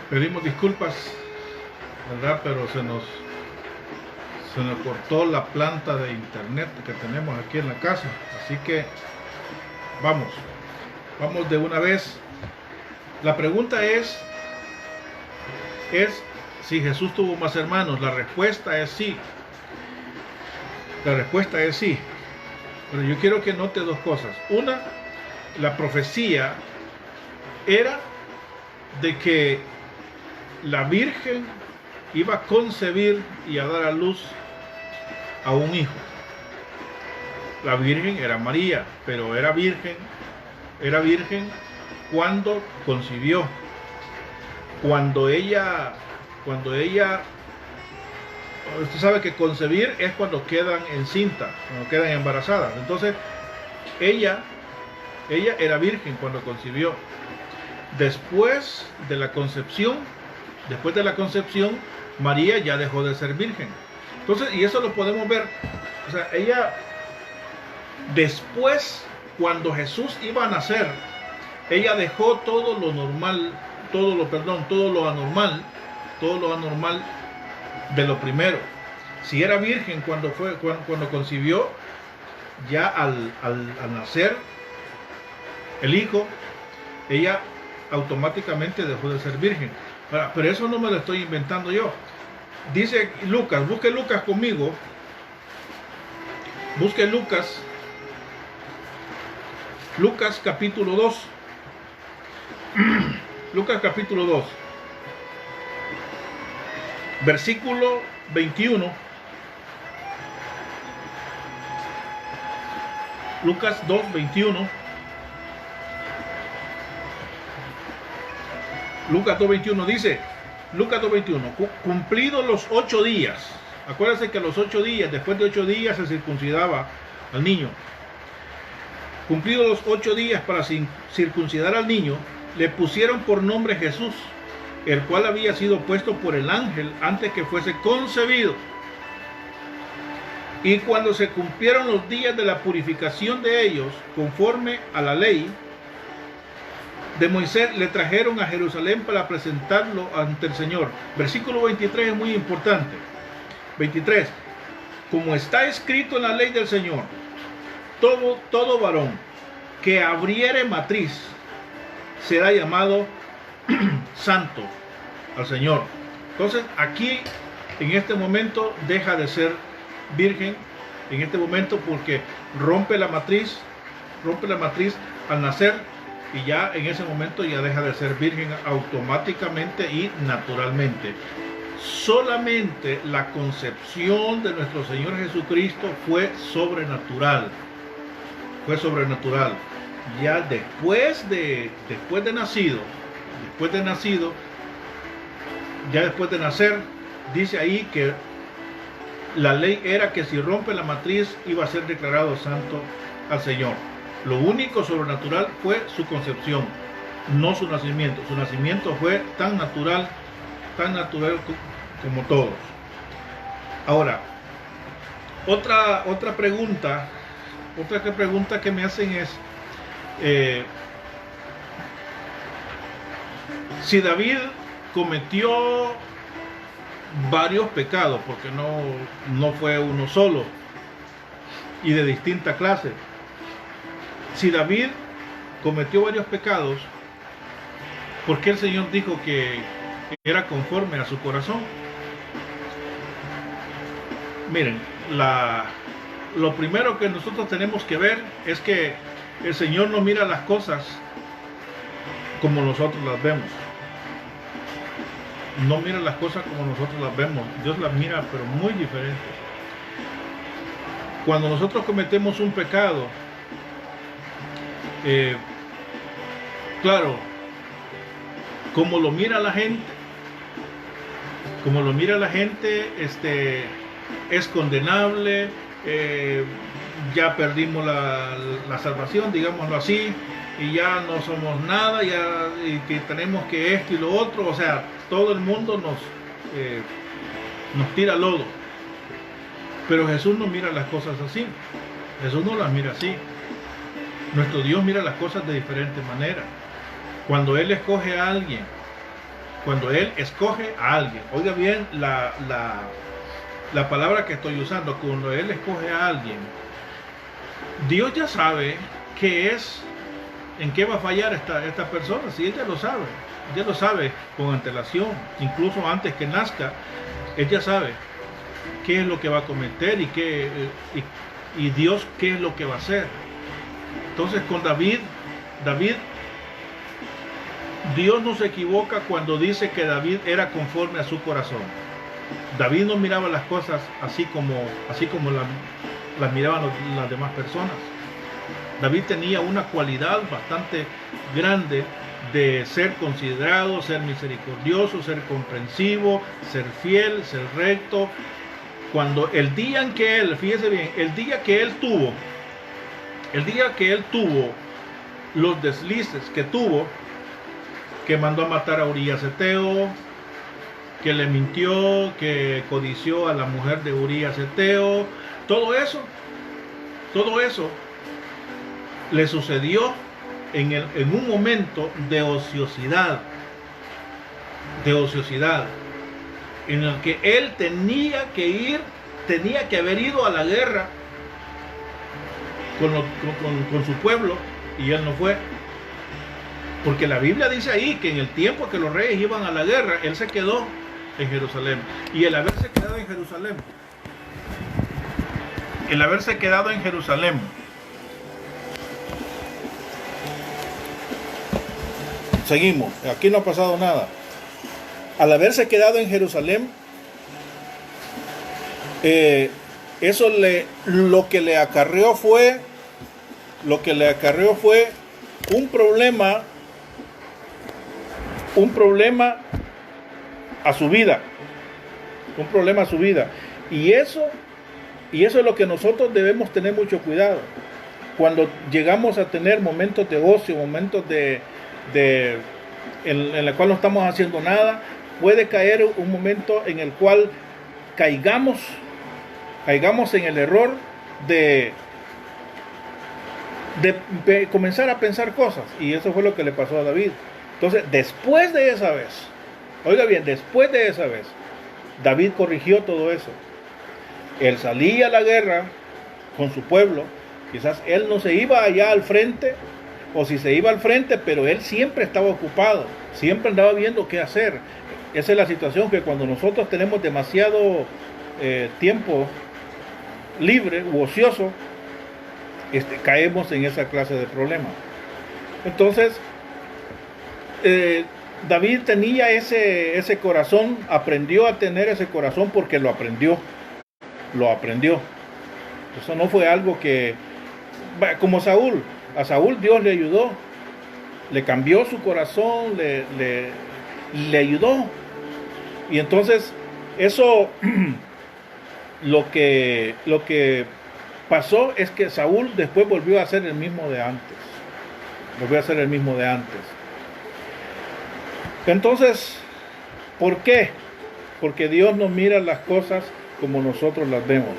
Pedimos disculpas, ¿verdad? Pero se nos cortó la planta de internet que tenemos aquí en la casa. Así que vamos de una vez. La pregunta es si Jesús tuvo más hermanos. La respuesta es sí. La respuesta es sí. Pero yo quiero que note dos cosas. Una, la profecía era de que la Virgen iba a concebir y a dar a luz a un hijo. La Virgen era María, pero era virgen cuando concibió. Cuando ella, usted sabe que concebir es cuando quedan encintas, cuando quedan embarazadas. Entonces, ella era virgen cuando concibió. Después de la concepción, María ya dejó de ser virgen. Entonces, y eso lo podemos ver. O sea, ella, después, cuando Jesús iba a nacer, ella dejó todo lo normal, todo lo anormal de lo primero. Si era virgen cuando concibió, ya al nacer el hijo, ella automáticamente dejó de ser virgen. Pero eso no me lo estoy inventando yo. Dice Lucas, busque Lucas conmigo. Busque Lucas capítulo 2. Lucas capítulo 2. Versículo 21. Lucas 2, 21. Lucas 2.21 dice, Lucas 2.21, cumplidos los 8 días, acuérdense que los 8 días, después de 8 días se circuncidaba al niño. Cumplidos los 8 días para circuncidar al niño, le pusieron por nombre Jesús, el cual había sido puesto por el ángel antes que fuese concebido. Y cuando se cumplieron los días de la purificación de ellos, conforme a la ley de Moisés, le trajeron a Jerusalén para presentarlo ante el Señor. Versículo 23 es muy importante. 23. Como está escrito en la ley del Señor, todo varón que abriere matriz será llamado santo al Señor. Entonces aquí, en este momento, deja de ser virgen, en este momento, porque rompe la matriz al nacer. Y ya en ese momento ya deja de ser virgen automáticamente y naturalmente. Solamente la concepción de nuestro Señor Jesucristo fue sobrenatural. Ya después de nacer, dice ahí que la ley era que si rompe la matriz iba a ser declarado santo al Señor. Lo único sobrenatural fue su concepción, no su nacimiento. Su nacimiento fue tan natural como todos. Ahora, otra pregunta que me hacen es, si David cometió varios pecados, porque no fue uno solo y de distinta clase. Si David cometió varios pecados, ¿por qué el Señor dijo que era conforme a su corazón? Miren, lo primero que nosotros tenemos que ver es que el Señor no mira las cosas como nosotros las vemos. No mira las cosas como nosotros las vemos. Dios las mira, pero muy diferente. Cuando nosotros cometemos un pecado, claro, como lo mira la gente, es condenable, ya perdimos la salvación, digámoslo así, y ya no somos nada, ya y que tenemos que esto y lo otro. O sea, todo el mundo nos tira lodo. Pero Jesús no mira las cosas así. Jesús no las mira así. Nuestro Dios mira las cosas de diferente manera. Cuando Él escoge a alguien Cuando Él escoge a alguien. Oiga bien la palabra que estoy usando. Cuando Él escoge a alguien, Dios ya sabe qué es, en qué va a fallar esta persona. Si Él ya lo sabe con antelación, incluso antes que nazca, Él ya sabe qué es lo que va a cometer y Dios qué es lo que va a hacer. Entonces con David, Dios no se equivoca cuando dice que David era conforme a su corazón. David no miraba las cosas así como las miraban las demás personas. David tenía una cualidad bastante grande de ser considerado, ser misericordioso, ser comprensivo, ser fiel, ser recto. Cuando el día en que él, fíjese bien, el día que él tuvo los deslices que tuvo, que mandó a matar a Urías Eteo, que le mintió, que codició a la mujer de Urías Eteo, todo eso le sucedió en un momento de ociosidad, en el que él tenía que haber ido a la guerra con su pueblo, y él no fue. Porque la Biblia dice ahí que en el tiempo que los reyes iban a la guerra, él se quedó en Jerusalén. Y el haberse quedado en Jerusalén, seguimos, aquí no ha pasado nada. Al haberse quedado en Jerusalén, eso lo que le acarreó fue un problema a su vida. Y eso es lo que nosotros debemos tener mucho cuidado. Cuando llegamos a tener momentos de ocio, momentos en el cual no estamos haciendo nada, puede caer un momento en el cual caigamos en el error de comenzar a pensar cosas. Y eso fue lo que le pasó a David. Entonces, después de esa vez, David corrigió todo eso. Él salía a la guerra con su pueblo. Quizás él no se iba allá al frente, o si se iba al frente, pero él siempre estaba ocupado, siempre andaba viendo qué hacer. Esa es la situación, que cuando nosotros tenemos demasiado tiempo libre u ocioso, caemos en esa clase de problemas. Entonces, David tenía ese corazón, aprendió a tener ese corazón porque lo aprendió. Eso no fue algo que, como Saúl, a Saúl Dios le ayudó, le cambió su corazón, le ayudó. Y entonces eso lo que pasó es que Saúl después volvió a ser el mismo de antes. Entonces, ¿por qué? Porque Dios no mira las cosas como nosotros las vemos.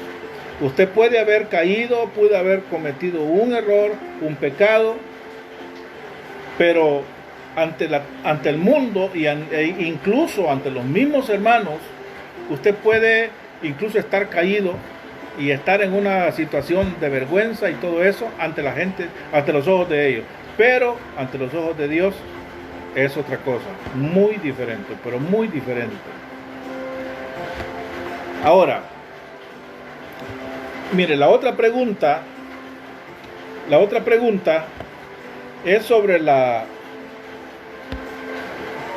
Usted puede haber caído, puede haber cometido un error, un pecado, pero ante el mundo e incluso ante los mismos hermanos, usted puede incluso estar caído y estar en una situación de vergüenza y todo eso ante la gente, ante los ojos de ellos. Pero ante los ojos de Dios es otra cosa, muy diferente, pero muy diferente. Ahora, mire, la otra pregunta es sobre la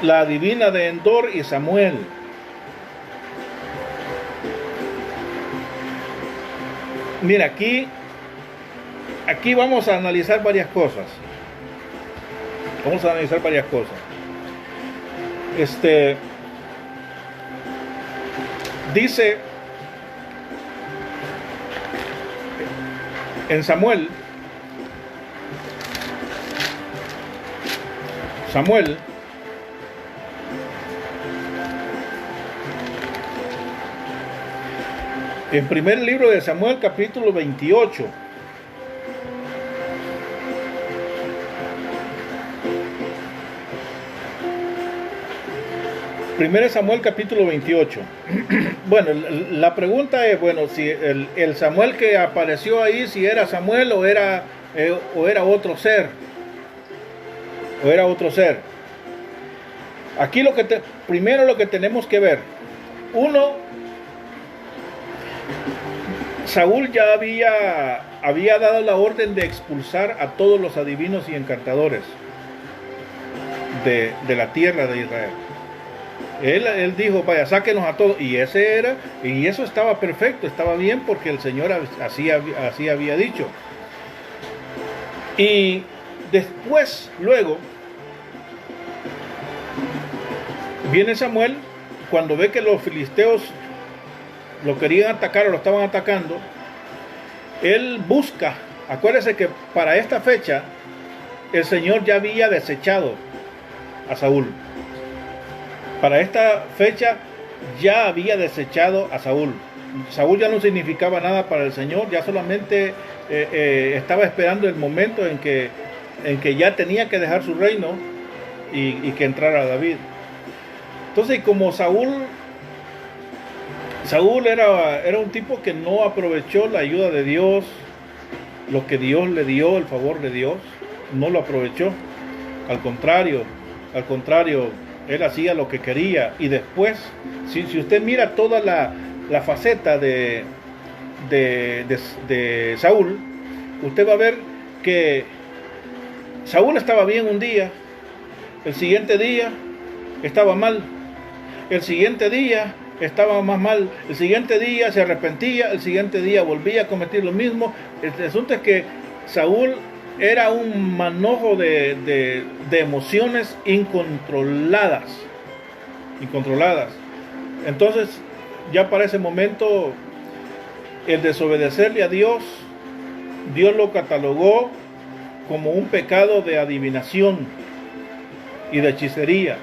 adivina de Endor y Samuel. Mira, aquí vamos a analizar varias cosas. Dice en Samuel, en primer libro de Samuel, capítulo 28. 1 Samuel capítulo 28. Bueno, la pregunta es, bueno, si el Samuel que apareció ahí, si era Samuel o era otro ser. O era otro ser. Aquí primero lo que tenemos que ver. Uno, Saúl ya había dado la orden de expulsar a todos los adivinos y encantadores de la tierra de Israel. Él dijo, vaya, sáquenos a todos. Y eso estaba perfecto, estaba bien, porque el Señor así había dicho. Y después, luego, viene Samuel, cuando ve que los filisteos lo querían atacar o lo estaban atacando, él busca. Acuérdese que para esta fecha el Señor ya había desechado a Saúl. Para esta fecha ya había desechado a Saúl. Saúl ya no significaba nada para el Señor, ya solamente estaba esperando el momento en que ya tenía que dejar su reino y que entrara David. Entonces, como Saúl era un tipo que no aprovechó la ayuda de Dios, lo que Dios le dio, el favor de Dios, no lo aprovechó. Al contrario, él hacía lo que quería. Y después, si usted mira toda la faceta de Saúl, usted va a ver que Saúl estaba bien un día, el siguiente día estaba mal, el siguiente día estaba más mal, el siguiente día se arrepentía, el siguiente día volvía a cometer lo mismo. El asunto es que Saúl era un manojo de emociones incontroladas. Entonces, ya para ese momento, el desobedecerle a Dios lo catalogó como un pecado de adivinación y de hechicería,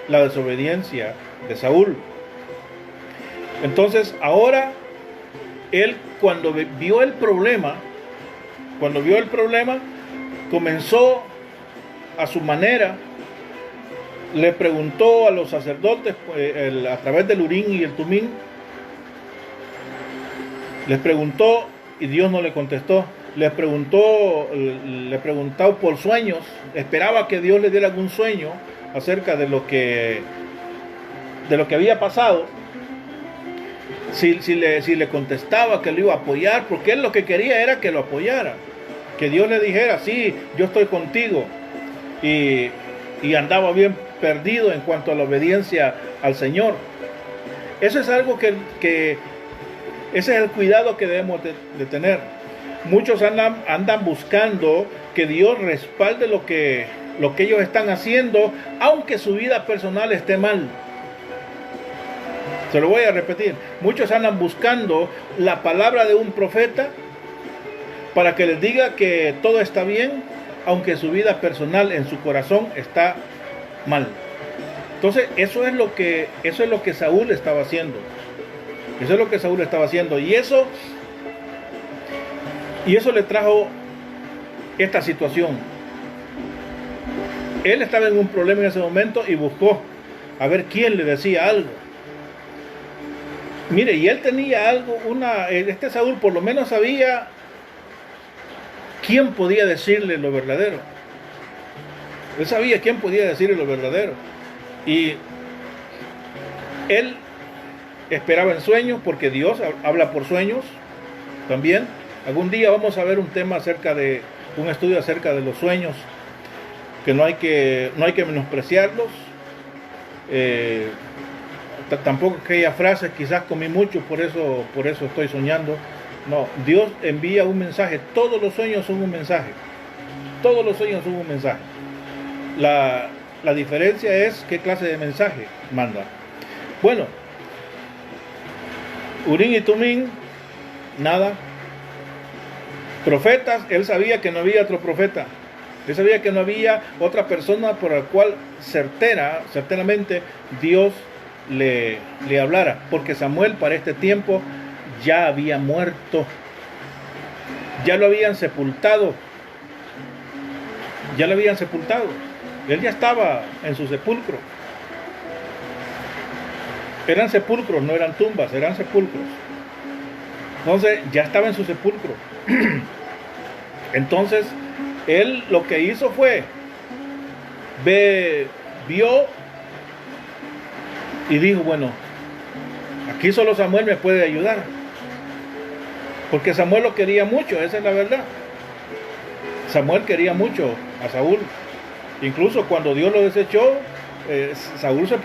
la desobediencia de Saúl. Entonces, ahora, él cuando vio el problema, comenzó a su manera, le preguntó a los sacerdotes a través del Urín y el Tumín, les preguntó y Dios no le contestó. Le preguntó por sueños, esperaba que Dios le diera algún sueño acerca de lo que había pasado. Si le contestaba que lo iba a apoyar, porque él lo que quería era que lo apoyara, que Dios le dijera, sí, yo estoy contigo, y andaba bien perdido en cuanto a la obediencia al Señor. Eso es algo que ese es el cuidado que debemos de tener. Muchos andan buscando que Dios respalde lo que ellos están haciendo, aunque su vida personal esté mal. Se lo voy a repetir. Muchos andan buscando la palabra de un profeta para que les diga que todo está bien, aunque su vida personal en su corazón está mal. Entonces, eso es lo que Saúl estaba haciendo. Eso es lo que Saúl estaba haciendo. Y eso le trajo esta situación. Él estaba en un problema en ese momento y buscó a ver quién le decía algo. Mire, y él tenía algo, este Saúl por lo menos sabía quién podía decirle lo verdadero. Él sabía quién podía decirle lo verdadero. Y él esperaba en sueños, porque Dios habla por sueños también. Algún día vamos a ver un estudio acerca de los sueños, que no hay que menospreciarlos. Tampoco aquellas frases, quizás comí mucho, por eso estoy soñando. No, Dios envía un mensaje. Todos los sueños son un mensaje. Todos los sueños son un mensaje. La diferencia es qué clase de mensaje manda. Bueno, Urín y Tumín, nada. Profetas, él sabía que no había otro profeta. Él sabía que no había otra persona por la cual certeramente Dios le hablara, porque Samuel para este tiempo ya había muerto, ya lo habían sepultado, él ya estaba en su sepulcro. Eran sepulcros, no eran tumbas, eran sepulcros. Entonces ya estaba en su sepulcro. Entonces él lo que hizo fue, vio y dijo, bueno, aquí solo Samuel me puede ayudar. Porque Samuel lo quería mucho, esa es la verdad. Samuel quería mucho a Saúl. Incluso cuando Dios lo desechó, Samuel se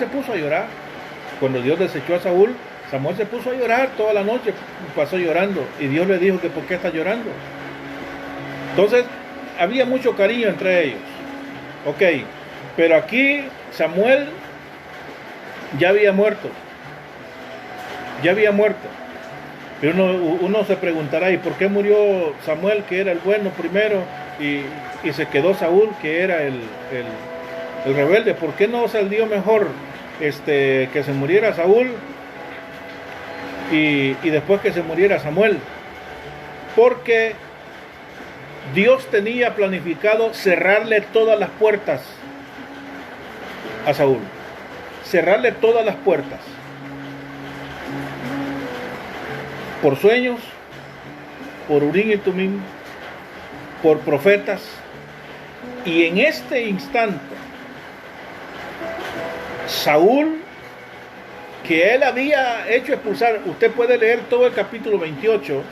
puso a llorar. Cuando Dios desechó a Saúl, Samuel se puso a llorar toda la noche, pasó llorando. Y Dios le dijo que ¿por qué está llorando? Entonces, había mucho cariño entre ellos. Ok, pero aquí Samuel ya había muerto. Ya había muerto. Pero uno se preguntará, ¿y por qué murió Samuel, que era el bueno primero, y se quedó Saúl, que era el rebelde? ¿Por qué no salió mejor que se muriera Saúl y después que se muriera Samuel? Porque Dios tenía planificado cerrarle todas las puertas a Saúl. Cerrarle todas las puertas. Por sueños, por Urim y Tumim, por profetas. Y en este instante, Saúl, que él había hecho expulsar, usted puede leer todo el capítulo 28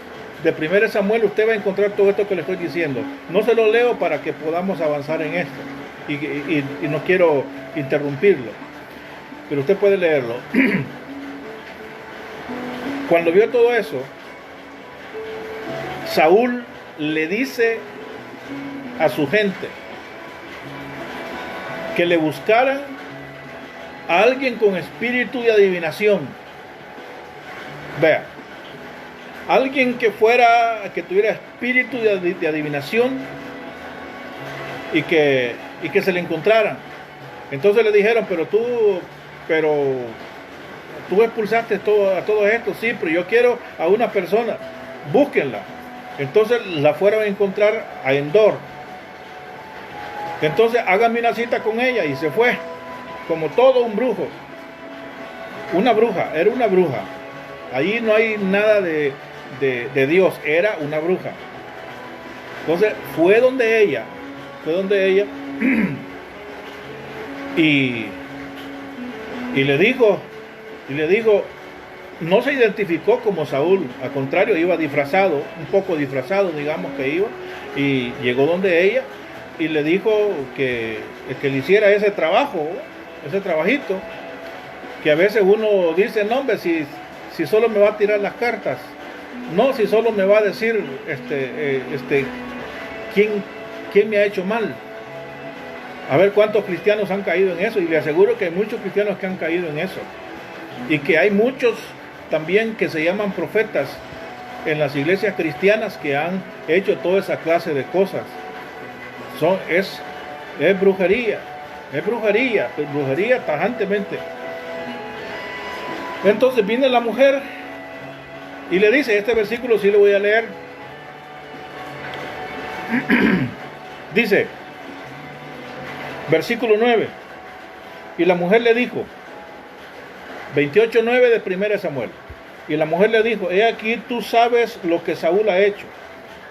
de 1 Samuel, usted va a encontrar todo esto que le estoy diciendo. No se lo leo para que podamos avanzar en esto, y no quiero interrumpirlo, pero usted puede leerlo. Cuando vio todo eso, Saúl le dice a su gente que le buscaran a alguien con espíritu de adivinación. Vea, alguien que tuviera espíritu de adivinación y que se le encontraran. Entonces le dijeron, pero tú expulsaste a todo esto, sí, pero yo quiero a una persona, búsquenla. Entonces la fueron a encontrar a Endor. Entonces háganme una cita con ella, y se fue, como todo un brujo. Una bruja, era una bruja. Allí no hay nada de Dios, era una bruja. Entonces fue donde ella, y le dijo, no se identificó como Saúl, al contrario, iba disfrazado, un poco disfrazado, digamos que iba, y llegó donde ella y le dijo que le hiciera ese trabajo, ese trabajito, que a veces uno dice, no hombre, si solo me va a tirar las cartas, no, si solo me va a decir quién me ha hecho mal. A ver cuántos cristianos han caído en eso, y le aseguro que hay muchos cristianos que han caído en eso, y que hay muchos también que se llaman profetas en las iglesias cristianas que han hecho toda esa clase de cosas. Es brujería, brujería tajantemente. Entonces viene la mujer y le dice, este versículo sí lo voy a leer. Dice, versículo 9, y la mujer le dijo, 28:9 de 1 Samuel, y la mujer le dijo, he aquí tú sabes lo que Saúl ha hecho,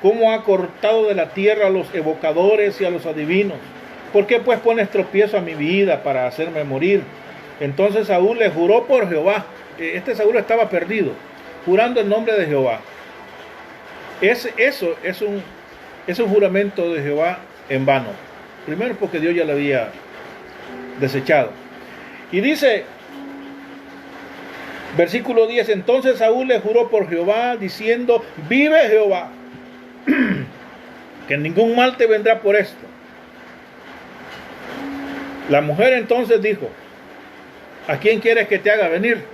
cómo ha cortado de la tierra a los evocadores y a los adivinos. ¿Por qué pues pones tropiezo a mi vida para hacerme morir? Entonces Saúl le juró por Jehová. Saúl estaba perdido, jurando en nombre de Jehová. Eso es un juramento de Jehová en vano. Primero porque Dios ya lo había desechado. Y dice, versículo 10, entonces Saúl le juró por Jehová, diciendo, vive Jehová, que ningún mal te vendrá por esto. La mujer entonces dijo, ¿a quién quieres que te haga venir?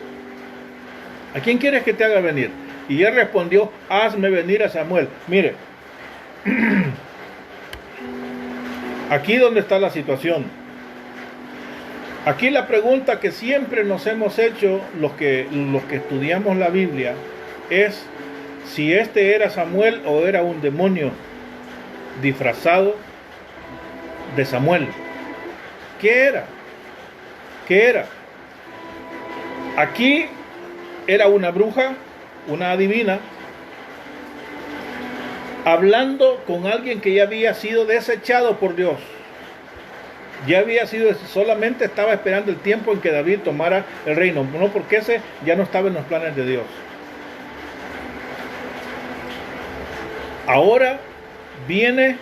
¿A quién quieres que te haga venir? Y él respondió, hazme venir a Samuel. Mire, aquí donde está la situación. Aquí la pregunta que siempre nos hemos hecho los que estudiamos la Biblia es si este era Samuel o era un demonio disfrazado de Samuel. ¿Qué era? Aquí era una bruja, una adivina, hablando con alguien que ya había sido desechado por Dios. Ya había sido, solamente estaba esperando el tiempo en que David tomara el reino, no porque ese ya no estaba en los planes de Dios. Ahora viene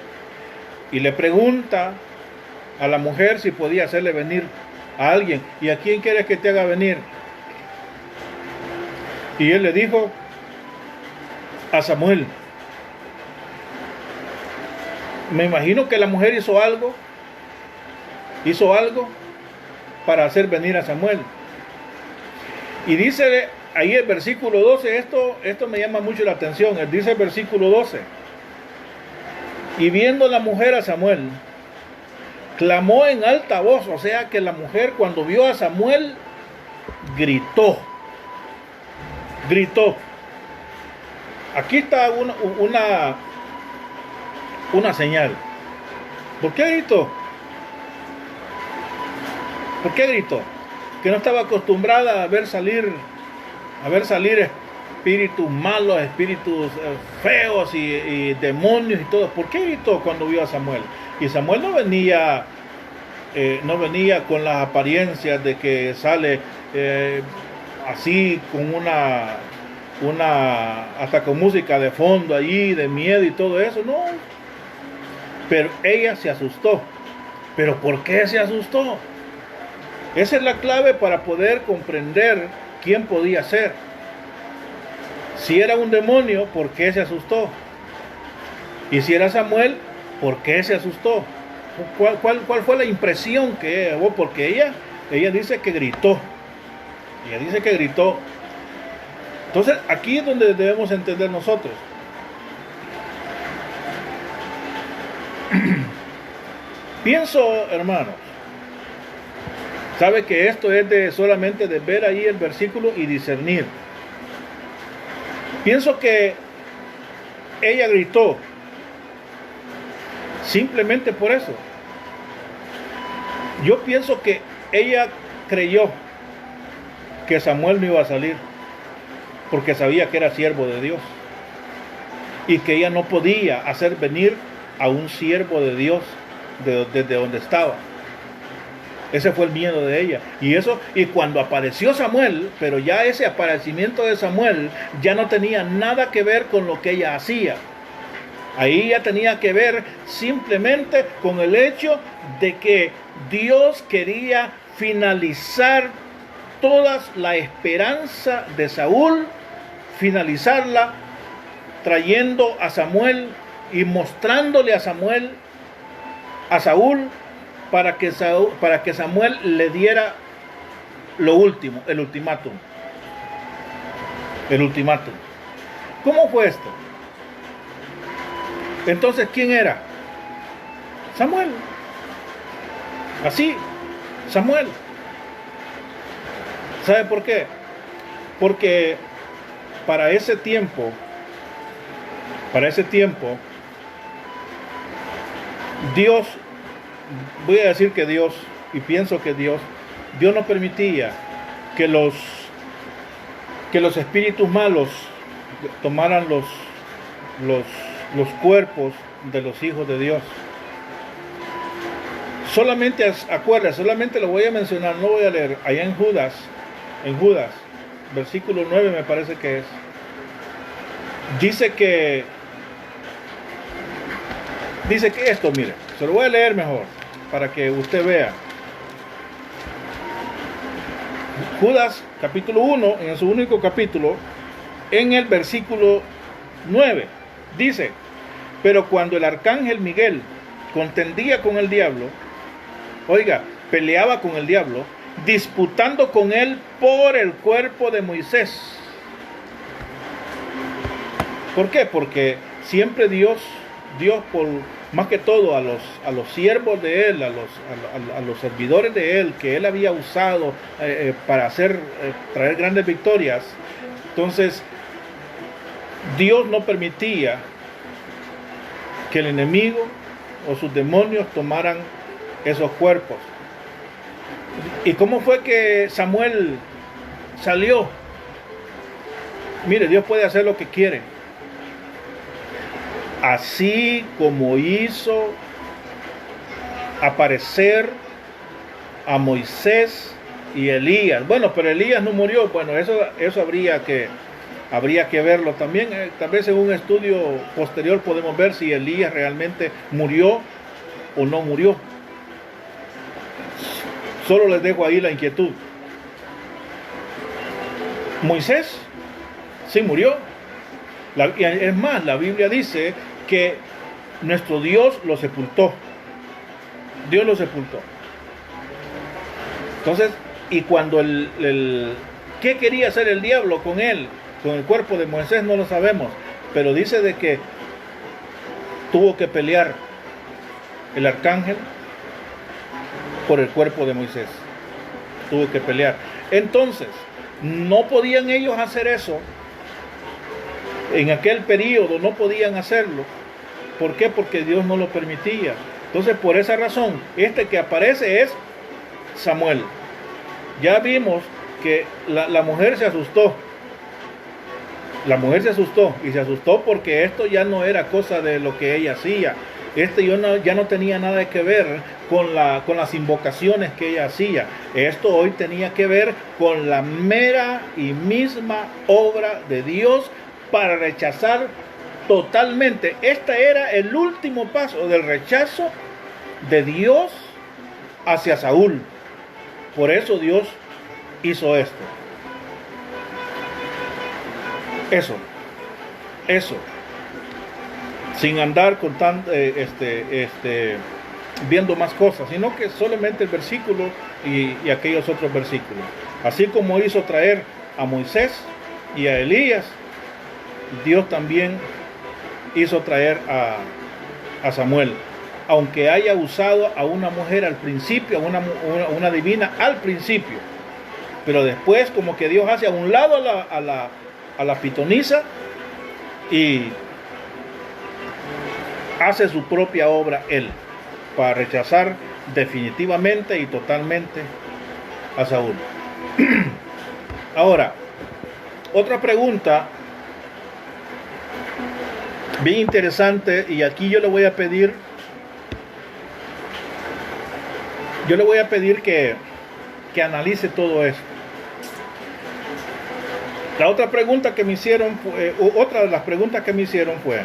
y le pregunta a la mujer si podía hacerle venir a alguien. ¿Y a quién quieres que te haga venir? Y él le dijo, a Samuel. Me imagino que la mujer hizo algo para hacer venir a Samuel. Y dice ahí el versículo 12, esto me llama mucho la atención. Dice el versículo 12, y viendo la mujer a Samuel, clamó en alta voz. O sea que la mujer, cuando vio a Samuel, gritó. Aquí está una señal. ¿Por qué gritó? Que no estaba acostumbrada a ver salir espíritus malos, espíritus feos y demonios y todo. ¿Por qué gritó cuando vio a Samuel? Y Samuel no venía con las apariencias de que sale así con hasta con música de fondo allí, de miedo y todo eso, no. Pero ella se asustó. ¿Pero por qué se asustó? Esa es la clave para poder comprender quién podía ser. Si era un demonio, ¿por qué se asustó? Y si era Samuel, ¿por qué se asustó? ¿Cuál fue la impresión que hubo? Porque ella dice que gritó. Entonces, aquí es donde debemos entender nosotros. Pienso, hermanos, sabe que esto es solamente de ver ahí el versículo y discernir. Pienso que ella gritó simplemente por eso. Yo pienso que ella creyó que Samuel no iba a salir, porque sabía que era siervo de Dios y que ella no podía hacer venir a un siervo de Dios desde donde estaba. Ese fue el miedo de ella. Y cuando apareció Samuel, pero ya ese aparecimiento de Samuel ya no tenía nada que ver con lo que ella hacía. Ahí ya tenía que ver simplemente con el hecho de que Dios quería finalizar toda la esperanza de Saúl, finalizarla trayendo a Samuel y mostrándole a Saúl para que Samuel le diera lo último, el ultimátum. ¿Cómo fue esto? Entonces, ¿quién era? Samuel. Así, Samuel. ¿Sabe por qué? Porque para ese tiempo, Dios, voy a decir que Dios, y pienso que Dios no permitía que los espíritus malos tomaran los cuerpos de los hijos de Dios. Solamente solamente lo voy a mencionar, no voy a leer, allá en Judas, versículo 9 me parece que es, dice que esto, mire, se lo voy a leer mejor, para que usted vea. Judas, capítulo 1, en su único capítulo, en el versículo 9, dice, pero cuando el arcángel Miguel contendía con el diablo, peleaba con el diablo, disputando con él por el cuerpo de Moisés. ¿Por qué? Porque siempre Dios por más que todo a los siervos de él, a los servidores de él, que él había usado para traer grandes victorias. Entonces, Dios no permitía que el enemigo o sus demonios tomaran esos cuerpos. ¿Y cómo fue que Samuel salió. Mire, Dios puede hacer lo que quiere. Así como hizo aparecer a Moisés y Elías. Bueno, pero Elías no murió. Bueno, eso habría que verlo también. Tal vez en un estudio posterior podemos ver si Elías realmente murió o no murió. Solo les dejo ahí la inquietud. Moisés sí murió. Es más, la Biblia dice que nuestro Dios lo sepultó. Dios lo sepultó. Entonces, y cuando ¿qué quería hacer el diablo con él? Con el cuerpo de Moisés no lo sabemos. Pero dice de que tuvo que pelear el arcángel por el cuerpo de Moisés. Tuvo que pelear. Entonces, no podían ellos hacer eso. En aquel periodo no podían hacerlo. ¿Por qué? Porque Dios no lo permitía. Entonces, por esa razón, este que aparece es Samuel. Ya vimos que la mujer se asustó. La mujer se asustó. Y se asustó porque esto ya no era cosa de lo que ella hacía. Ya no tenía nada que ver con las invocaciones que ella hacía. Esto hoy tenía que ver con la mera y misma obra de Dios para rechazar totalmente. Este era el último paso del rechazo de Dios hacia Saúl. Por eso Dios hizo esto. Eso. Sin andar con viendo más cosas, sino que solamente el versículo y aquellos otros versículos. Así como hizo traer a Moisés y a Elías, Dios también hizo traer a Samuel, aunque haya usado a una mujer al principio, una divina al principio, pero después como que Dios hace a un lado a la pitonisa y hace su propia obra él, para rechazar definitivamente y totalmente a Saúl. Ahora, otra pregunta bien interesante, y aquí yo le voy a pedir que analice todo esto. La otra pregunta que me hicieron otra de las preguntas que me hicieron fue: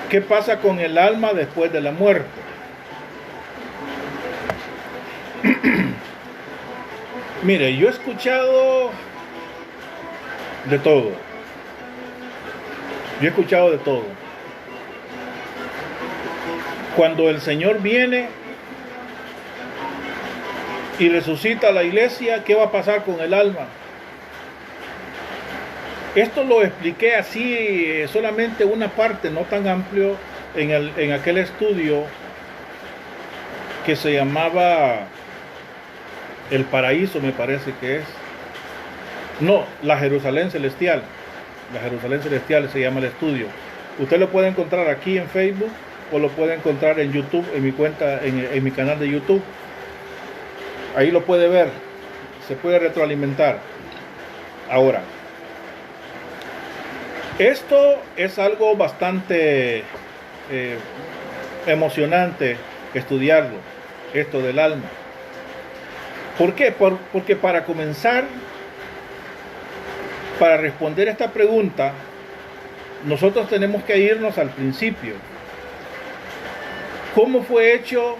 ¿qué pasa con el alma después de la muerte? Mire, yo he escuchado de todo. Cuando el Señor viene y resucita a la iglesia, ¿qué va a pasar con el alma? Esto lo expliqué así, solamente una parte, no tan amplio, en aquel estudio que se llamaba El Paraíso, me parece que es. No, la Jerusalén Celestial. La Jerusalén Celestial se llama el estudio. Usted lo puede encontrar aquí en Facebook o lo puede encontrar en YouTube, en mi cuenta, en mi canal de YouTube. Ahí lo puede ver, se puede retroalimentar. Ahora, esto es algo bastante emocionante estudiarlo, esto del alma. ¿Por qué? Porque para comenzar, para responder esta pregunta, nosotros tenemos que irnos al principio. ¿Cómo fue hecho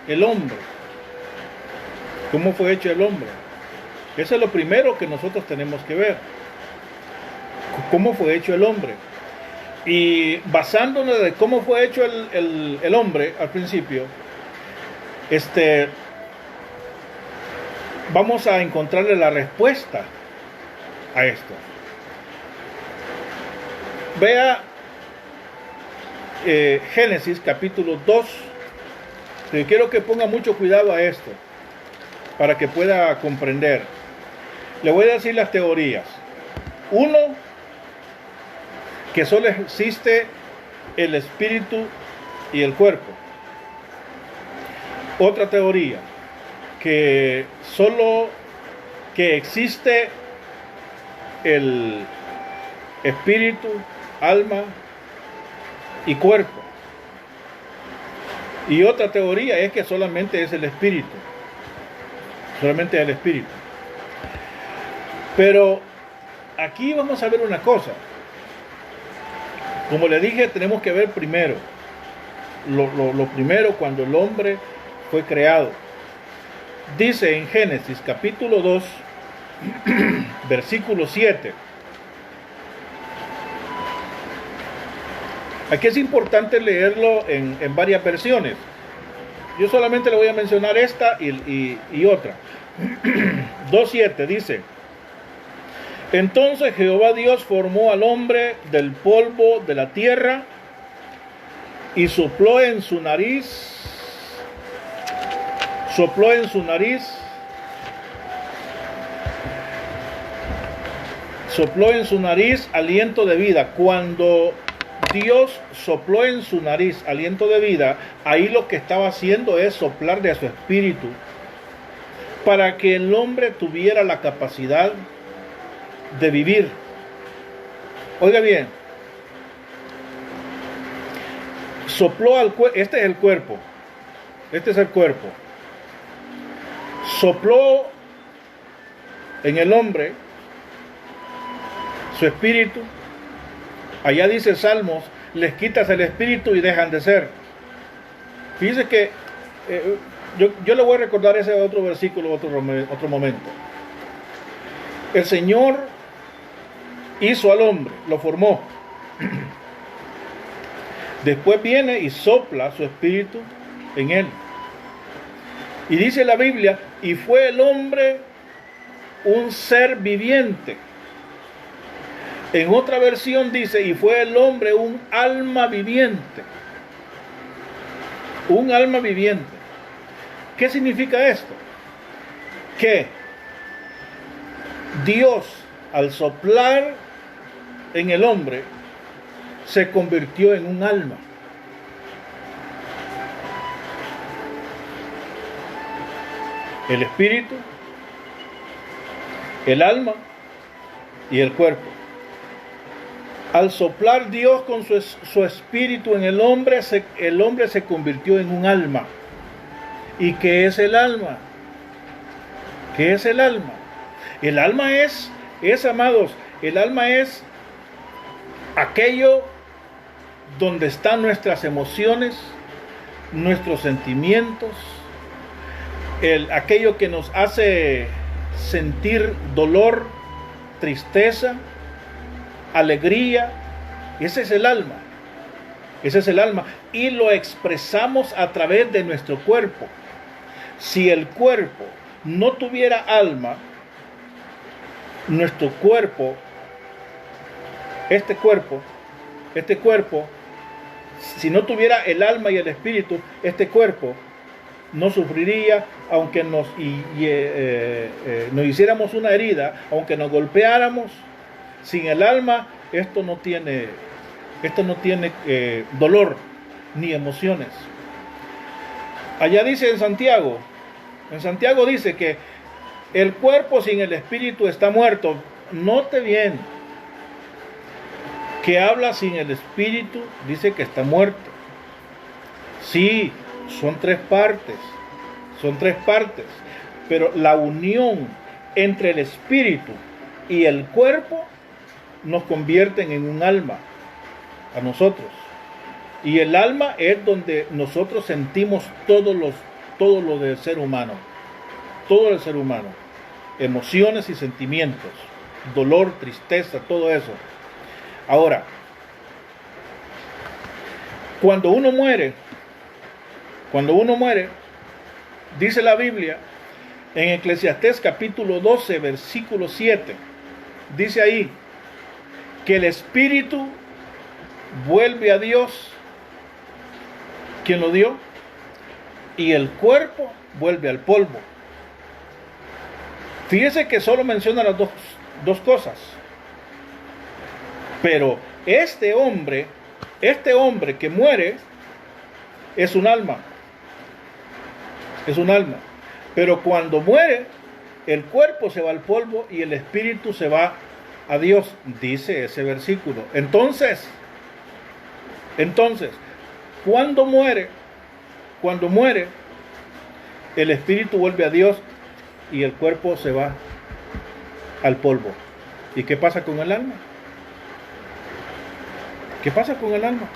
el hombre? ¿Cómo fue hecho el hombre? Eso es lo primero que nosotros tenemos que ver. ¿Cómo fue hecho el hombre? Y basándonos de cómo fue hecho el hombre al principio, vamos a encontrarle la respuesta a esto. Vea Génesis capítulo 2. Yo quiero que ponga mucho cuidado a esto para que pueda comprender. Le voy a decir las teorías. Uno, que solo existe el espíritu y el cuerpo. Otra teoría, que solo que existe el espíritu, alma y cuerpo. Y otra teoría es que solamente es el espíritu. Solamente es el espíritu. Pero aquí vamos a ver una cosa. Como le dije, tenemos que ver primero. Lo primero cuando el hombre fue creado. Dice en Génesis capítulo 2, versículo 7. Aquí es importante leerlo en varias versiones. Yo solamente le voy a mencionar esta y otra. 2.7 dice: Entonces Jehová Dios formó al hombre del polvo de la tierra y sopló en su nariz aliento de vida. Cuando Dios sopló en su nariz aliento de vida, ahí lo que estaba haciendo es soplar de su espíritu para que el hombre tuviera la capacidad de vivir. Oiga bien, sopló al cuerpo, este es el cuerpo, sopló en el hombre su espíritu. Allá dice Salmos, les quitas el espíritu y dejan de ser. Fíjese que yo le voy a recordar ese otro versículo otro momento. El Señor hizo al hombre, lo formó. Después viene y sopla su espíritu en él. Y dice la Biblia, y fue el hombre un ser viviente. En otra versión dice, y fue el hombre un alma viviente. Un alma viviente. ¿Qué significa esto? Que Dios, al soplar en el hombre, se convirtió en un alma. El espíritu, el alma y el cuerpo. Al soplar Dios con su espíritu en el hombre se convirtió en un alma. ¿Y qué es el alma? ¿Qué es el alma? El alma es, amados, el alma es aquello donde están nuestras emociones, nuestros sentimientos, aquello que nos hace sentir dolor, tristeza, alegría. Ese es el alma. Ese es el alma. Y lo expresamos a través de nuestro cuerpo. Si el cuerpo no tuviera alma, nuestro cuerpo, este cuerpo, si no tuviera el alma y el espíritu, este cuerpo no sufriría, aunque nos hiciéramos una herida, aunque nos golpeáramos. Sin el alma, esto no tiene dolor ni emociones. Allá dice en Santiago dice que el cuerpo sin el espíritu está muerto. Note bien que habla sin el espíritu, dice que está muerto. Sí, son tres partes, pero la unión entre el espíritu y el cuerpo nos convierten en un alma a nosotros. Y el alma es donde nosotros sentimos todo lo del ser humano. Todo el ser humano. Emociones y sentimientos. Dolor, tristeza, todo eso. Ahora, cuando uno muere, dice la Biblia en Eclesiastés capítulo 12, versículo 7, dice ahí que el espíritu vuelve a Dios, quien lo dio, y el cuerpo vuelve al polvo. Fíjese que solo menciona las dos cosas. Pero este hombre que muere es un alma. Pero cuando muere, el cuerpo se va al polvo y el espíritu se va a Dios, dice ese versículo. Entonces, cuando muere, el espíritu vuelve a Dios y el cuerpo se va al polvo. ¿Y qué pasa con el alma? ¿Qué pasa con el alma?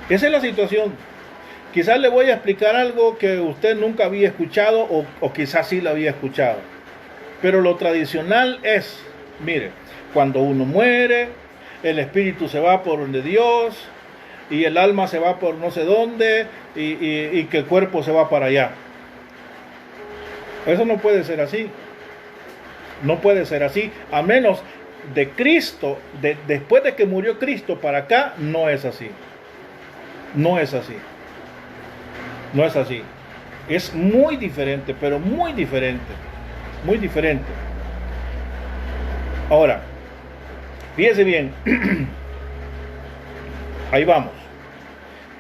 Esa es la situación. Quizás le voy a explicar algo que usted nunca había escuchado o quizás sí lo había escuchado. Pero lo tradicional es, mire, cuando uno muere, el espíritu se va por donde Dios y el alma se va por no sé dónde y que el cuerpo se va para allá. Eso no puede ser así. No puede ser así, a menos de Cristo, después de que murió Cristo para acá, no es así. No es así. No es así. Es muy diferente, pero muy diferente. Muy diferente. Ahora, fíjese bien. Ahí vamos.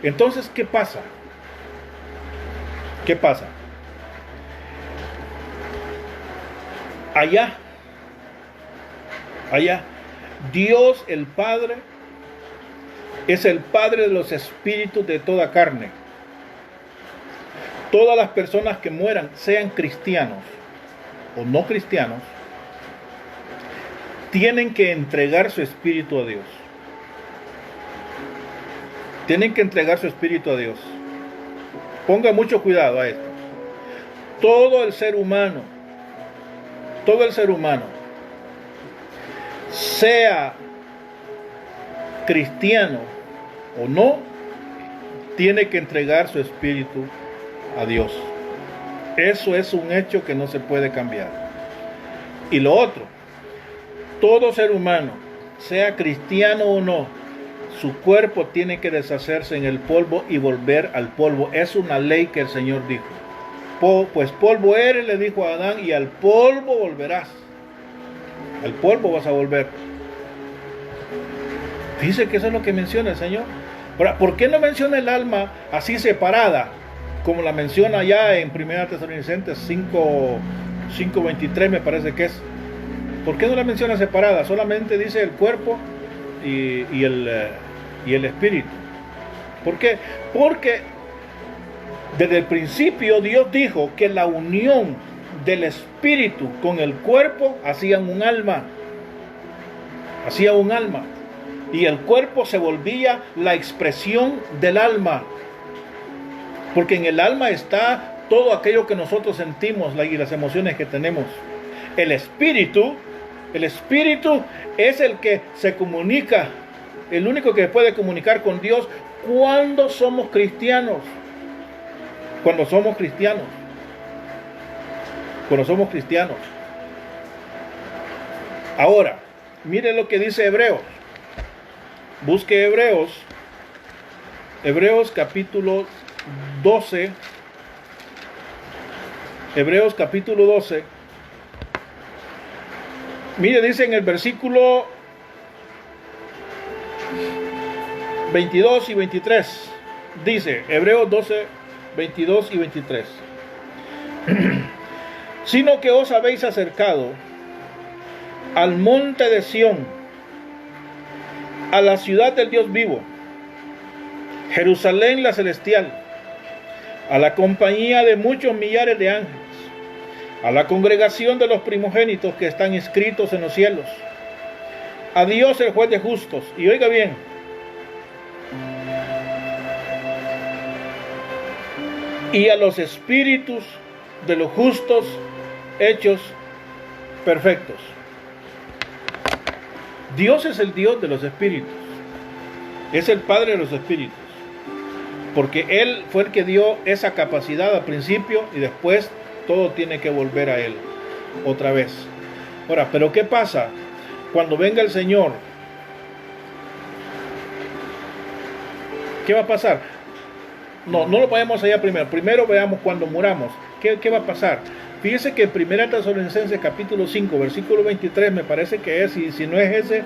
Entonces, ¿qué pasa? ¿Qué pasa? Allá, Dios el Padre es el Padre de los espíritus de toda carne. Todas las personas que mueran, sean cristianos o no cristianos, tienen que entregar su espíritu a Dios. Tienen que entregar su espíritu a Dios. Ponga mucho cuidado a esto. Todo el ser humano, sea cristiano o no, tiene que entregar su espíritu a Dios. Eso es un hecho que no se puede cambiar. Y lo otro, todo ser humano, sea cristiano o no, su cuerpo tiene que deshacerse en el polvo y volver al polvo. Es una ley que el Señor dijo. Pues polvo eres, le dijo a Adán, y al polvo volverás. Al polvo vas a volver. Dice que eso es lo que menciona el Señor. Ahora, ¿por qué no menciona el alma así separada, como la menciona allá en 1 Tesalonicenses 5:23 me parece que es? ¿Por qué no la menciona separada? Solamente dice el cuerpo y el espíritu. ¿Por qué? Porque desde el principio Dios dijo que la unión del espíritu con el cuerpo hacían un alma. Hacía un alma. Y el cuerpo se volvía la expresión del alma. Porque en el alma está todo aquello que nosotros sentimos y las emociones que tenemos. El espíritu es el que se comunica, el único que puede comunicar con Dios cuando somos cristianos. Cuando somos cristianos. Ahora, mire lo que dice Hebreos. Busque Hebreos capítulo 12. Hebreos capítulo 12. Mire, dice en el versículo 22 y 23. Dice, Hebreos 12, 22 y 23. Sino que os habéis acercado al monte de Sión, a la ciudad del Dios vivo, Jerusalén la celestial, a la compañía de muchos millares de ángeles, a la congregación de los primogénitos que están inscritos en los cielos, a Dios el juez de justos, y oiga bien, y a los espíritus de los justos hechos perfectos. Dios es el Dios de los espíritus, es el Padre de los espíritus, porque Él fue el que dio esa capacidad al principio y después todo tiene que volver a Él otra vez. Ahora, pero ¿qué pasa cuando venga el Señor? ¿Qué va a pasar? No lo vayamos allá primero. Primero veamos cuando muramos. ¿Qué va a pasar? Fíjese que en 1 Tesalonicenses capítulo 5, versículo 23 me parece que es, y si no es ese,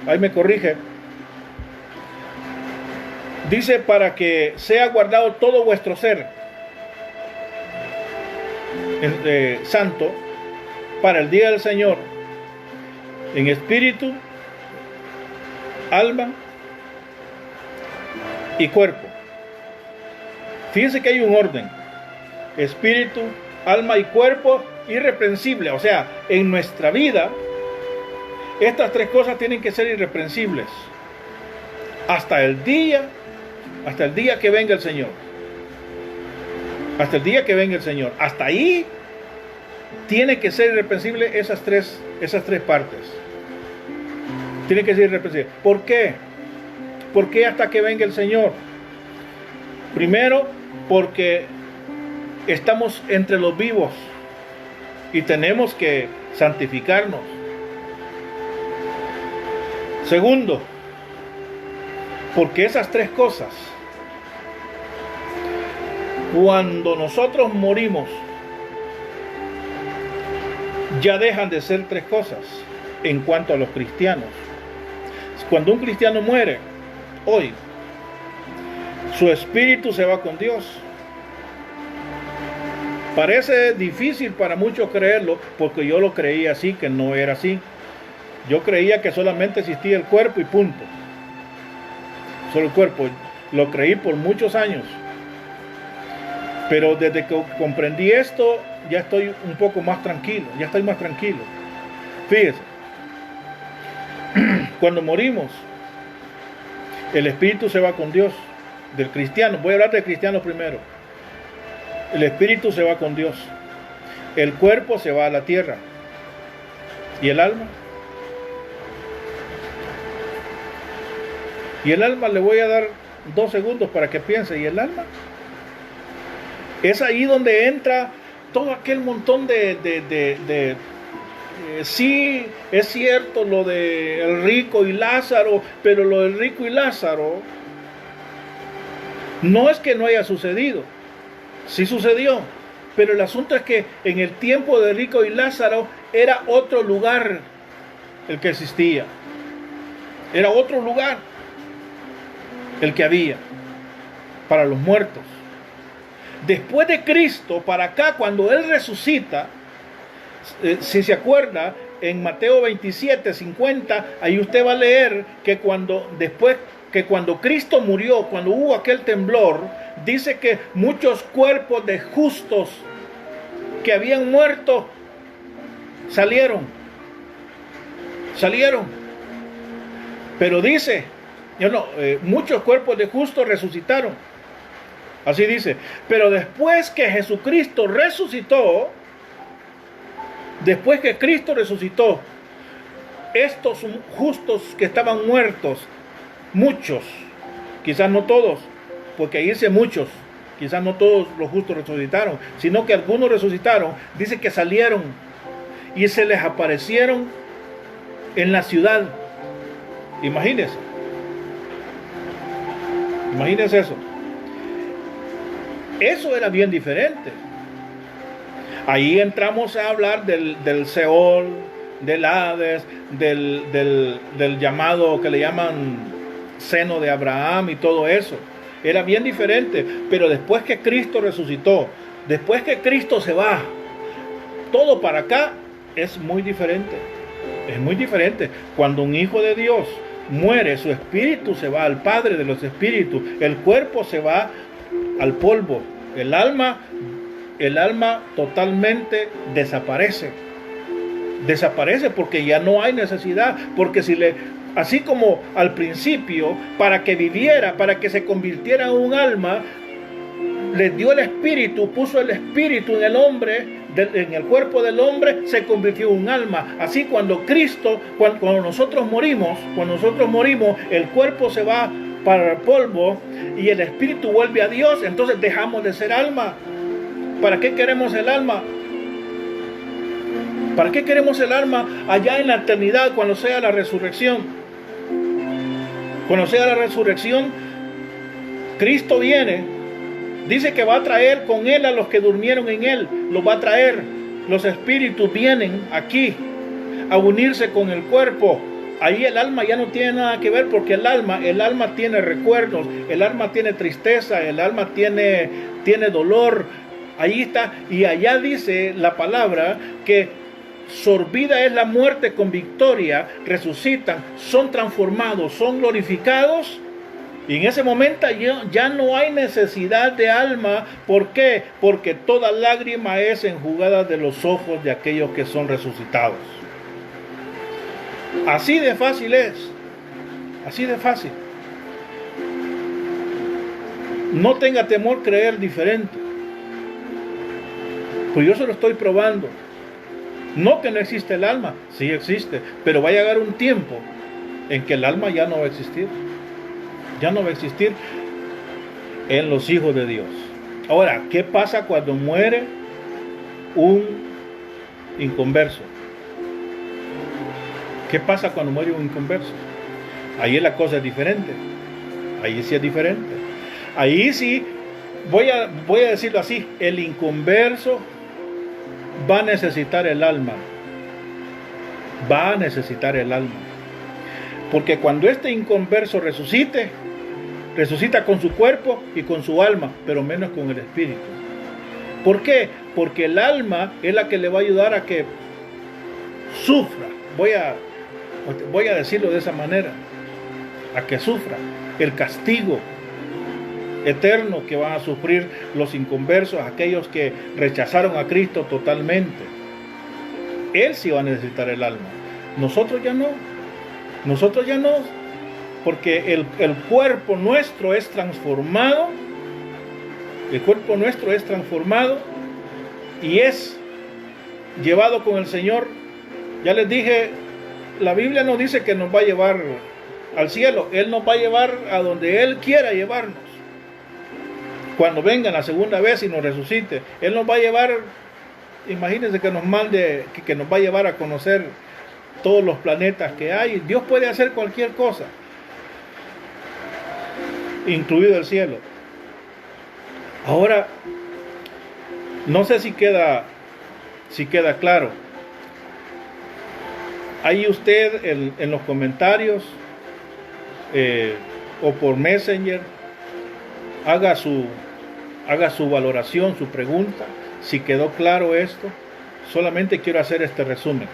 ahí me corrige. Dice, para que sea guardado todo vuestro ser. santo para el día del Señor en espíritu, alma y cuerpo. Fíjense que hay un orden: espíritu, alma y cuerpo irreprensible. O sea, en nuestra vida estas tres cosas tienen que ser irreprensibles hasta el día que venga el Señor. Hasta el día que venga el Señor. Hasta ahí tiene que ser irreprensible esas tres partes. Tiene que ser irreprensible. ¿Por qué? ¿Por qué hasta que venga el Señor? Primero, porque estamos entre los vivos y tenemos que santificarnos. Segundo, porque esas tres cosas, cuando nosotros morimos, ya dejan de ser tres cosas en cuanto a los cristianos. Cuando un cristiano muere, hoy, su espíritu se va con Dios. Parece difícil para muchos creerlo, porque yo lo creía así, que no era así. Yo creía que solamente existía el cuerpo y punto. Solo el cuerpo. Lo creí por muchos años. Pero desde que comprendí esto, ya estoy un poco más tranquilo. Ya estoy más tranquilo. Fíjese. Cuando morimos, el espíritu se va con Dios. Del cristiano. Voy a hablar del cristiano primero. El espíritu se va con Dios. El cuerpo se va a la tierra. ¿Y el alma? Y el alma, le voy a dar 2 segundos para que piense. ¿Y el alma? Es ahí donde entra todo aquel montón sí, es cierto lo de el rico y Lázaro, pero lo del rico y Lázaro no es que no haya sucedido. Sí sucedió. Pero el asunto es que en el tiempo de rico y Lázaro era otro lugar el que existía. Era otro lugar el que había para los muertos. Después de Cristo, para acá, cuando Él resucita, si se acuerda, en Mateo 27, 50, ahí usted va a leer que cuando Cristo murió, cuando hubo aquel temblor, dice que muchos cuerpos de justos que habían muerto salieron. Pero dice, muchos cuerpos de justos resucitaron. Así dice. Pero después que Jesucristo resucitó, estos justos que estaban muertos, muchos, quizás no todos, porque ahí dice muchos, quizás no todos los justos resucitaron, sino que algunos resucitaron, dice que salieron y se les aparecieron en la ciudad. Imagínense eso. Eso era bien diferente. Ahí entramos a hablar del Seol, del Hades, del llamado que le llaman seno de Abraham y todo eso. Era bien diferente. Pero después que Cristo resucitó, después que Cristo se va, todo para acá es muy diferente. Es muy diferente. Cuando un hijo de Dios muere, su espíritu se va al Padre de los espíritus, el cuerpo se va al polvo, el alma totalmente desaparece porque ya no hay necesidad, porque así como al principio, para que viviera, para que se convirtiera en un alma, le dio el espíritu, puso el espíritu en el hombre, en el cuerpo del hombre, se convirtió en un alma. Así cuando nosotros morimos, el cuerpo se va para el polvo y el espíritu vuelve a Dios, entonces dejamos de ser alma. ¿Para qué queremos el alma? ¿Para qué queremos el alma allá en la eternidad cuando sea la resurrección? Cuando sea la resurrección, Cristo viene, dice que va a traer con Él a los que durmieron en Él, los va a traer. Los espíritus vienen aquí a unirse con el cuerpo. Ahí el alma ya no tiene nada que ver, porque el alma tiene recuerdos, el alma tiene tristeza, el alma tiene dolor. Ahí está, y allá dice la palabra que sorbida es la muerte con victoria, resucitan, son transformados, son glorificados. Y en ese momento ya no hay necesidad de alma. ¿Por qué? Porque toda lágrima es enjugada de los ojos de aquellos que son resucitados. Así de fácil es. Así de fácil. No tenga temor creer diferente. Pues yo se lo estoy probando. No que no existe el alma, sí existe, pero va a llegar un tiempo en que el alma ya no va a existir. Ya no va a existir en los hijos de Dios. Ahora, ¿qué pasa cuando muere un inconverso? ¿Qué pasa cuando muere un inconverso? Ahí la cosa es diferente. Ahí sí es diferente. Ahí sí, voy a decirlo así, el inconverso va a necesitar el alma. Va a necesitar el alma. Porque cuando este inconverso resucite, resucita con su cuerpo y con su alma, pero menos con el espíritu. ¿Por qué? Porque el alma es la que le va a ayudar a que sufra. Voy a decirlo de esa manera. A que sufra el castigo eterno que van a sufrir los inconversos, aquellos que rechazaron a Cristo totalmente. Él sí va a necesitar el alma. Nosotros ya no. Nosotros ya no. Porque el cuerpo nuestro es transformado. El cuerpo nuestro es transformado y es llevado con el Señor. Ya les dije, la Biblia nos dice que nos va a llevar al cielo. Él nos va a llevar a donde Él quiera llevarnos. Cuando venga la segunda vez y nos resucite, Él nos va a llevar, imagínense que nos mande, que nos va a llevar a conocer todos los planetas que hay. Dios puede hacer cualquier cosa, incluido el cielo. Ahora, no sé si queda claro. Ahí usted en los comentarios o por Messenger haga su valoración, su pregunta, si quedó claro esto. Solamente quiero hacer este resumen.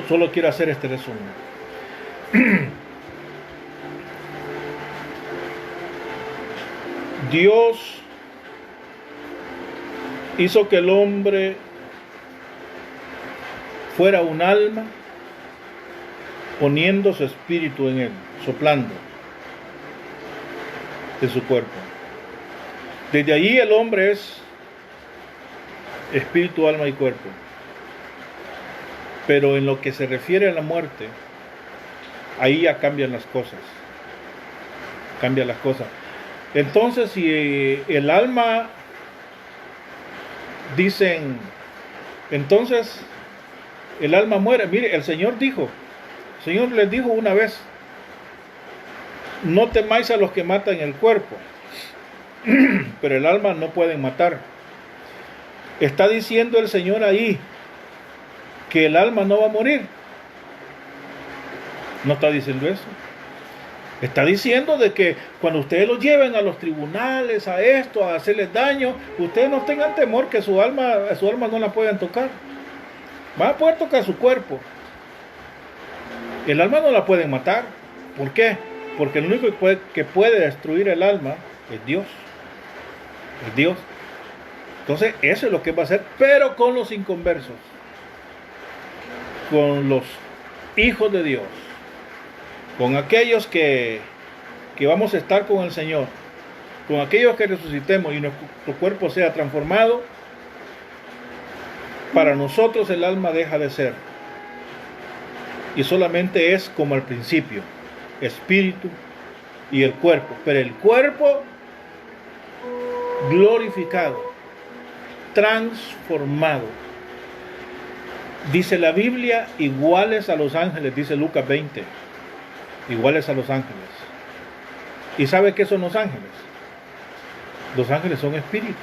Solo quiero hacer este resumen. Dios hizo que el hombre fuera un alma, poniendo su espíritu en él, soplando de su cuerpo. Desde allí el hombre es espíritu, alma y cuerpo. Pero en lo que se refiere a la muerte, ahí ya cambian las cosas. Cambian las cosas. Entonces, si el alma, dicen, entonces el alma muere. Mire, el Señor les dijo una vez, no temáis a los que matan el cuerpo, pero el alma no pueden matar. Está diciendo el Señor ahí que el alma no va a morir. No está diciendo eso. Está diciendo de que cuando ustedes los lleven a los tribunales, a esto, a hacerles daño, ustedes no tengan temor que su alma no la puedan tocar. Van a poder tocar su cuerpo. El alma no la pueden matar. ¿Por qué? Porque el único que puede destruir el alma es Dios. Es Dios. Entonces, eso es lo que va a hacer, pero con los inconversos, con los hijos de Dios, con aquellos que vamos a estar con el Señor, con aquellos que resucitemos y nuestro cuerpo sea transformado. Para nosotros el alma deja de ser y solamente es como al principio, espíritu y el cuerpo, pero el cuerpo glorificado, transformado. Dice la Biblia, iguales a los ángeles, dice Lucas 20, iguales a los ángeles. ¿Y sabe qué son los ángeles? Los ángeles son espíritus.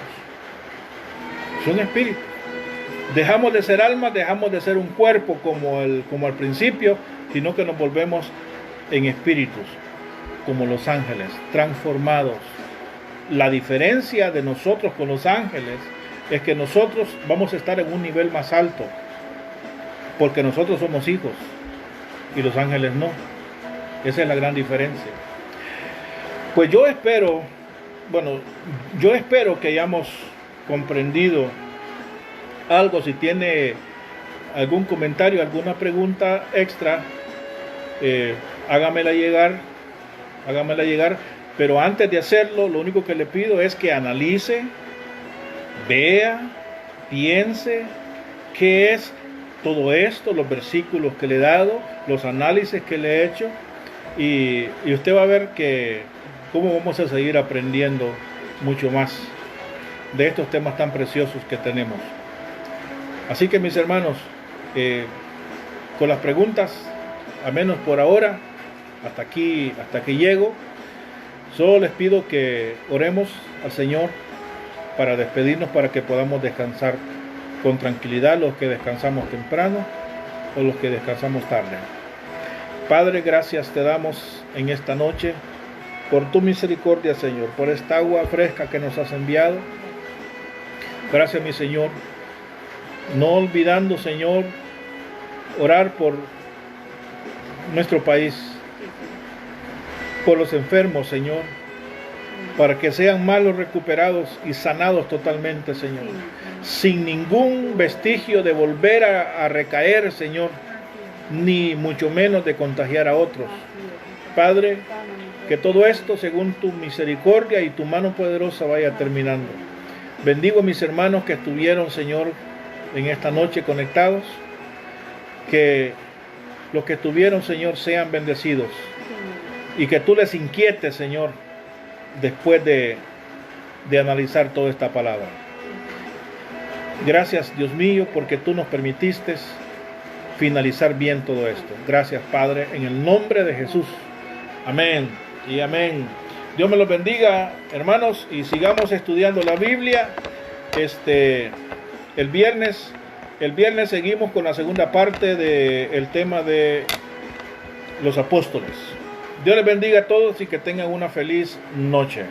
Son espíritus. Dejamos de ser almas, dejamos de ser un cuerpo como al principio, sino que nos volvemos en espíritus, como los ángeles, transformados. La diferencia de nosotros con los ángeles es que nosotros vamos a estar en un nivel más alto, porque nosotros somos hijos y los ángeles no. Esa es la gran diferencia. Pues yo espero que hayamos comprendido algo. Si tiene algún comentario, alguna pregunta extra, hágamela llegar. Pero antes de hacerlo, lo único que le pido es que analice, vea, piense qué es todo esto, los versículos que le he dado, los análisis que le he hecho, y usted va a ver que cómo vamos a seguir aprendiendo mucho más de estos temas tan preciosos que tenemos. Así que, mis hermanos, con las preguntas, al menos por ahora, hasta aquí llego. Solo les pido que oremos al Señor para despedirnos, para que podamos descansar con tranquilidad, los que descansamos temprano o los que descansamos tarde. Padre, gracias te damos en esta noche por tu misericordia, Señor, por esta agua fresca que nos has enviado. Gracias, mi Señor, no olvidando, Señor, orar por nuestro país, por los enfermos, Señor, para que sean malos recuperados y sanados totalmente, Señor, sin ningún vestigio de volver a recaer, Señor, ni mucho menos de contagiar a otros. Padre, que todo esto, según tu misericordia y tu mano poderosa, vaya terminando. Bendigo a mis hermanos que estuvieron, Señor, en esta noche conectados, que los que estuvieron, Señor, sean bendecidos, y que tú les inquietes, Señor, después de analizar toda esta palabra. Gracias, Dios mío, porque tú nos permitiste finalizar bien todo esto. Gracias, Padre, en el nombre de Jesús. Amén y amén. Dios me los bendiga, hermanos, y sigamos estudiando la Biblia. El viernes seguimos con la segunda parte del tema de los apóstoles. Dios les bendiga a todos y que tengan una feliz noche.